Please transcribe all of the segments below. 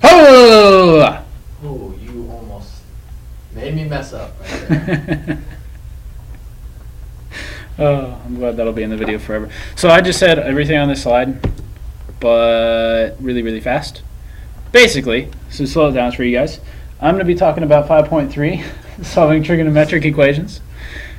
Oh! Oh, you almost made me mess up right there. Oh, I'm glad that'll be in the video forever. So I just said everything on this slide, but really, really fast. Basically, so slow it down for you guys. I'm going to be talking about 5.3, solving trigonometric equations.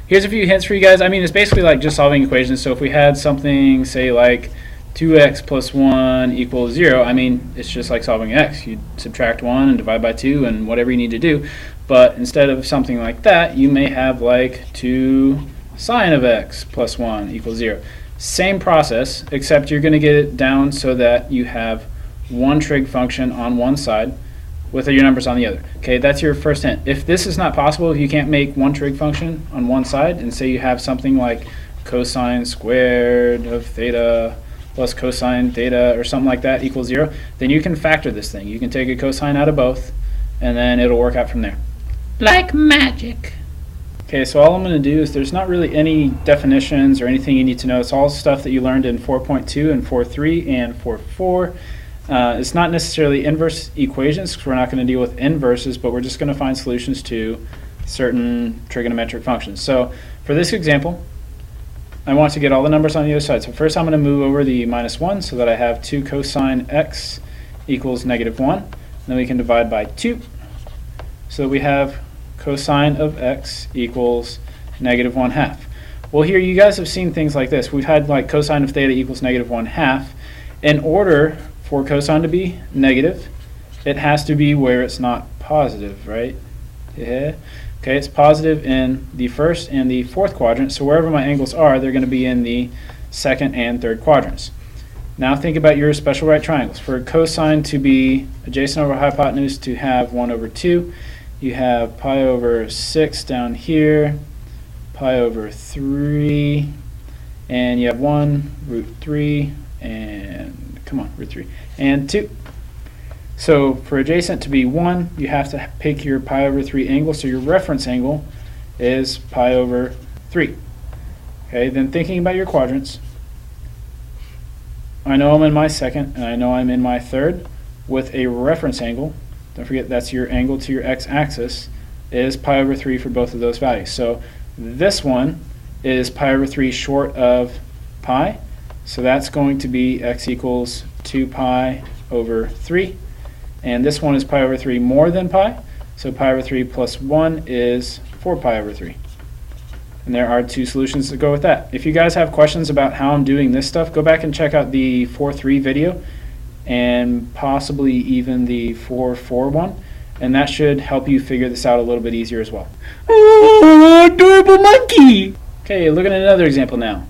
Here's a few hints for you guys. I mean, it's basically like just solving equations. So if we had something, say, like 2x plus 1 equals 0, I mean, it's just like solving x. You subtract 1 and divide by 2 and whatever you need to do. But instead of something like that, you may have like 2 sine of x plus 1 equals 0. Same process, except you're going to get it down so that you have one trig function on one side with your numbers on the other. Okay, that's your first hint. If this is not possible, if you can't make one trig function on one side, and say you have something like cosine squared of theta plus cosine theta or something like that equals 0, then you can factor this thing. You can take a cosine out of both, and then it'll work out from there. Like magic. Okay, so all I'm going to do is there's not really any definitions or anything you need to know. It's all stuff that you learned in 4.2 and 4.3 and 4.4. It's not necessarily inverse equations because we're not going to deal with inverses, but we're just going to find solutions to certain trigonometric functions. So for this example, I want to get all the numbers on the other side. So first I'm going to move over the minus 1 so that I have 2 cosine x equals negative 1. And then we can divide by 2. So that we have cosine of x equals negative 1/2. Well, here you guys have seen things like this. We've had like cosine of theta equals negative 1/2. In order for cosine to be negative, it has to be where it's not positive, right? Yeah. Okay, it's positive in the first and the fourth quadrant, so wherever my angles are, they're going to be in the second and third quadrants. Now think about your special right triangles. For cosine to be adjacent over hypotenuse to have 1 over 2, you have pi over 6 down here, pi over 3, and you have 1, root 3, and come on, root 3, and 2. So for adjacent to be 1, you have to pick your pi over 3 angle, so your reference angle is pi over 3. Okay, then thinking about your quadrants, I know I'm in my second, and I know I'm in my third, with a reference angle. Don't forget that's your angle to your x-axis, is pi over 3 for both of those values. So this one is pi over 3 short of pi, so that's going to be x equals 2 pi over 3. And this one is pi over 3 more than pi, so pi over 3 plus 1 is 4 pi over 3. And there are two solutions that go with that. If you guys have questions about how I'm doing this stuff, go back and check out the 4.3 video and possibly even the 4.4 one, and that should help you figure this out a little bit easier as well. Oh, adorable monkey! Okay, look at another example now.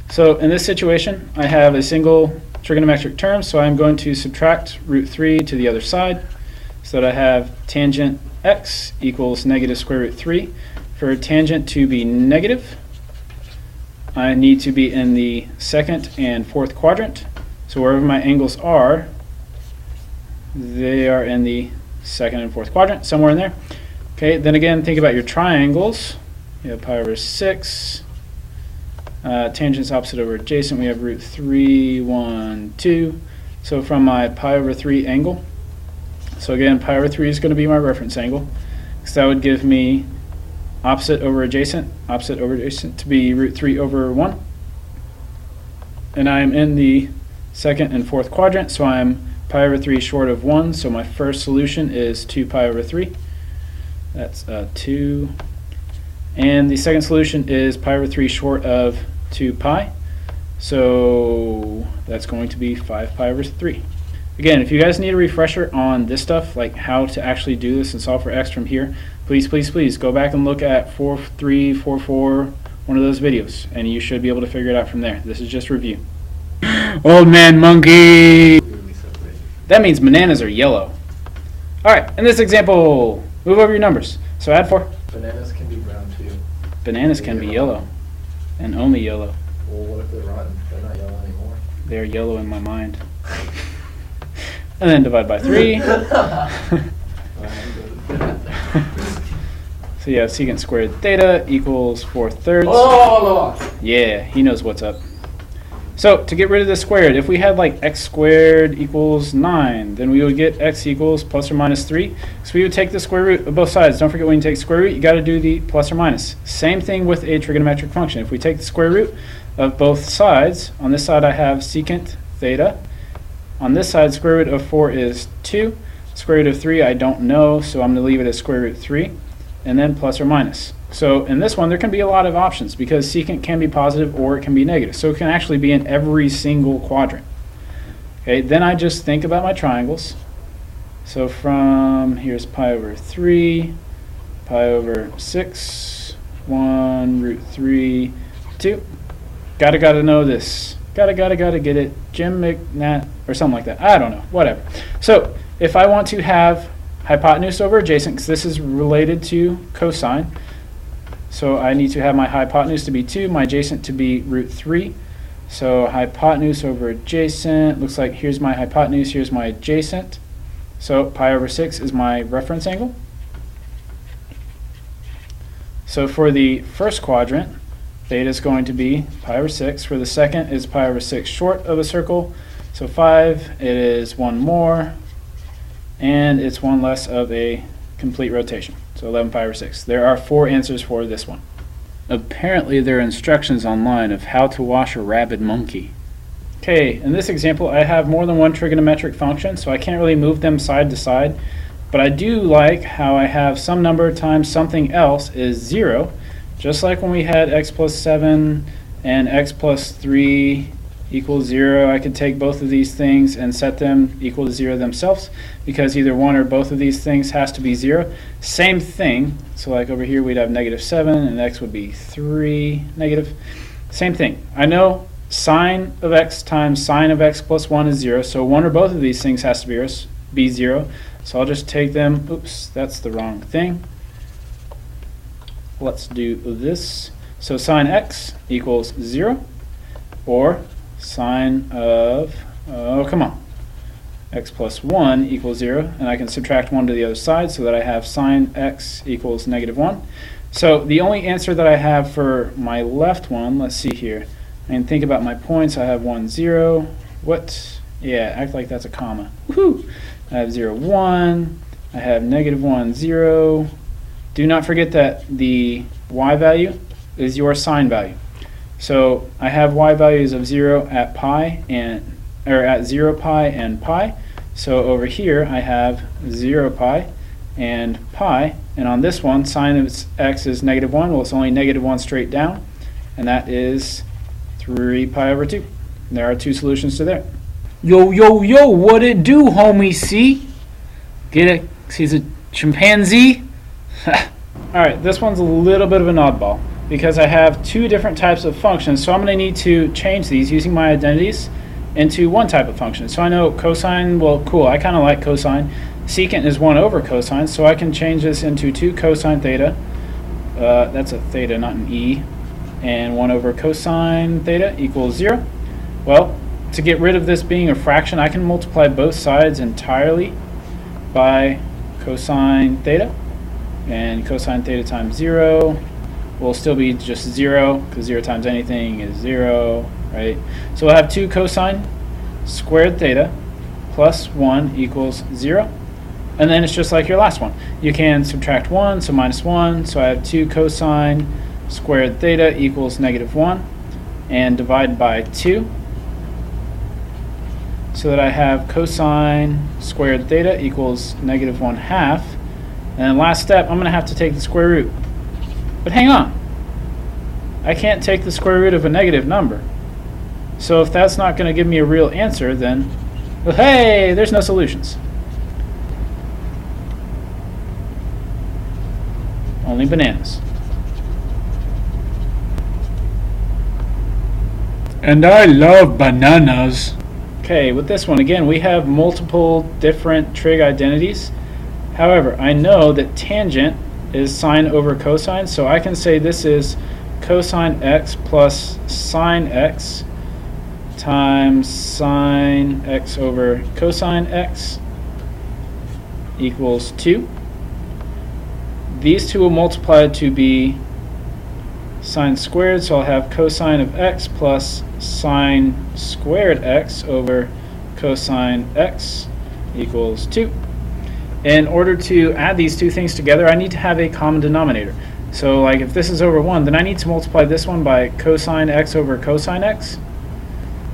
So in this situation, I have a single trigonometric term, so I'm going to subtract root 3 to the other side, so that I have tangent x equals negative square root 3. For tangent to be negative, I need to be in the second and fourth quadrant. So wherever my angles are, they are in the second and fourth quadrant, somewhere in there. Okay, then again, think about your triangles. You have pi over 6. Tangents opposite over adjacent, we have root 3, 1, 2. So from my pi over 3 angle, so again, pi over 3 is going to be my reference angle. So that would give me opposite over adjacent to be root 3 over 1. And I am in the second and fourth quadrant, so I'm pi over 3 short of 1, so my first solution is 2 pi over 3. That's 2. And the second solution is pi over 3 short of 2 pi, so that's going to be 5 pi over 3. Again, if you guys need a refresher on this stuff, like how to actually do this and solve for x from here, please go back and look at 4.3, 4.4, one of those videos, and you should be able to figure it out from there. This is just review. Old man monkey! That means bananas are yellow. Alright, in this example, move over your numbers. So add 4. Bananas can be brown too. Bananas can be yellow, and only yellow. Well, what if they're rotten? They're not yellow anymore. They're yellow in my mind. And then divide by 3. So you have secant squared theta equals 4/3. Oh! Yeah, he knows what's up. So to get rid of the squared, if we had like x squared equals 9, then we would get x equals plus or minus 3. So we would take the square root of both sides. Don't forget, when you take square root, you got to do the plus or minus. Same thing with a trigonometric function. If we take the square root of both sides, on this side I have secant theta. On this side, square root of 4 is 2. Square root of 3 I don't know, so I'm going to leave it as square root 3. And then plus or minus. So in this one, there can be a lot of options because secant can be positive or it can be negative. So it can actually be in every single quadrant. Okay, then I just think about my triangles. So from here's pi over 3, pi over 6, 1, root 3, 2. Gotta know this. Gotta get it. Jim McNatt or something like that. I don't know. Whatever. So if I want to have hypotenuse over adjacent, because this is related to cosine, so I need to have my hypotenuse to be 2, my adjacent to be root 3. So hypotenuse over adjacent, looks like here's my hypotenuse, here's my adjacent. So pi over 6 is my reference angle. So for the first quadrant, theta is going to be pi over 6. For the second is pi over 6 short of a circle. So 5, it is 1 more, and it's 1 less of a complete rotation. So 11 pi over 6. There are 4 answers for this one. Apparently there are instructions online of how to wash a rabid monkey. Okay, in this example I have more than one trigonometric function, so I can't really move them side to side. But I do like how I have some number times something else is 0. Just like when we had x plus 7 and x plus 3 equals 0, I could take both of these things and set them equal to 0 themselves, because either one or both of these things has to be 0. Same thing, so like over here we'd have negative 7 and x would be 3 negative. Same thing. I know sine of x times sine of x plus 1 is 0, so one or both of these things has to be 0. So I'll just take them, oops, that's the wrong thing. Let's do this. So sine x equals 0, or sine of, oh come on, x plus 1 equals 0, and I can subtract 1 to the other side so that I have sine x equals negative 1. So the only answer that I have for my left one, let's see here, I can think about my points. I have 1, 0, what? Yeah, act like that's a comma. Woohoo! I have 0, 1, I have negative 1, 0. Do not forget that the y value is your sine value. So I have y values of 0 at pi and at 0 pi and pi. So over here I have 0 pi and pi, and on this one sine of x is negative 1. Well, it's only negative 1 straight down, and that is 3 pi over 2. There are 2 solutions to there. Yo, yo, yo, what it do, homie? See? Get it? He's a chimpanzee? Alright, this one's a little bit of an oddball because I have 2 different types of functions, so I'm going to need to change these using my identities into one type of function. So I know cosine, well, cool, I kind of like cosine. Secant is 1 over cosine, so I can change this into 2 cosine theta. That's a theta, not an e. And 1 over cosine theta equals 0. Well, to get rid of this being a fraction, I can multiply both sides entirely by cosine theta. And cosine theta times 0 will still be just 0, because 0 times anything is 0, right? So we'll have 2 cosine squared theta plus 1 equals 0. And then it's just like your last one. You can subtract 1, so minus 1. So I have 2 cosine squared theta equals negative 1. And divide by 2. So that I have cosine squared theta equals negative 1/2. And then last step, I'm going to have to take the square root. But hang on. I can't take the square root of a negative number. So if that's not going to give me a real answer, then, well, hey, there's no solutions. Only bananas. And I love bananas. Okay, with this one, again, we have multiple different trig identities. However, I know that tangent is sine over cosine, so I can say this is cosine x plus sine x times sine x over cosine x equals 2. These two will multiply to be sine squared, so I'll have cosine of x plus sine squared x over cosine x equals 2. In order to add these two things together, I need to have a common denominator. So like if this is over 1, then I need to multiply this one by cosine x over cosine x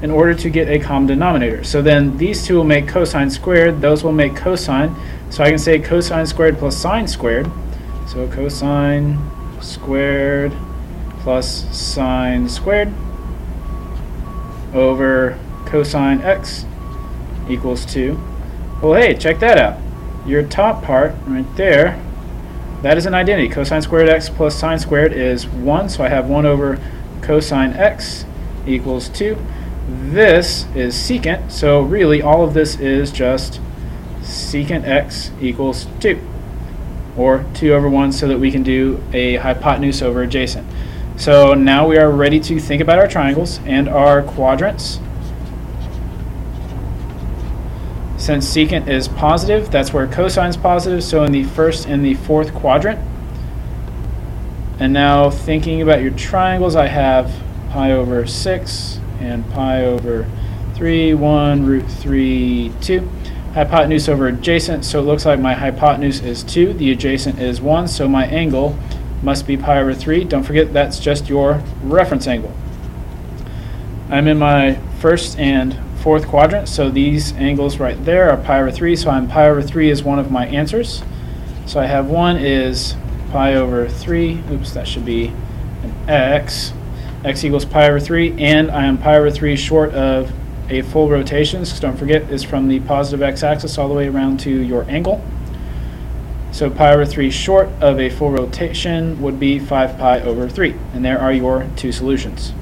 in order to get a common denominator. So then these two will make cosine squared, those will make cosine. So I can say cosine squared plus sine squared. So cosine squared plus sine squared over cosine x equals 2. Well, hey, check that out. Your top part right there, that is an identity. Cosine squared x plus sine squared is 1, so I have 1 over cosine x equals 2. This is secant, so really all of this is just secant x equals 2, or 2 over 1, so that we can do a hypotenuse over adjacent. So now we are ready to think about our triangles and our quadrants. Since secant is positive, that's where cosine is positive, so in the first and the fourth quadrant. And now thinking about your triangles, I have pi over 6 and pi over 3, 1, root 3, 2. Hypotenuse over adjacent, so it looks like my hypotenuse is 2, the adjacent is 1, so my angle must be pi over 3. Don't forget that's just your reference angle. I'm in my first and fourth quadrant, so these angles right there are pi over 3, so I'm pi over 3 is one of my answers. So I have 1 is pi over 3, oops, that should be an x. X equals pi over 3, and I am pi over 3 short of a full rotation, so don't forget it's from the positive x-axis all the way around to your angle. So pi over 3 short of a full rotation would be 5 pi over 3, and there are your two solutions.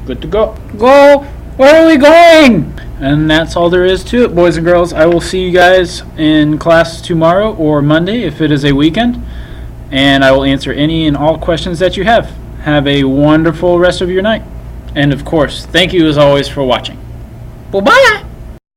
Good to go. Go! Where are we going? And that's all there is to it, boys and girls. I will see you guys in class tomorrow or Monday if it is a weekend, and I will answer any and all questions that you have. Have a wonderful rest of your night. And of course, thank you as always for watching. Bye-bye!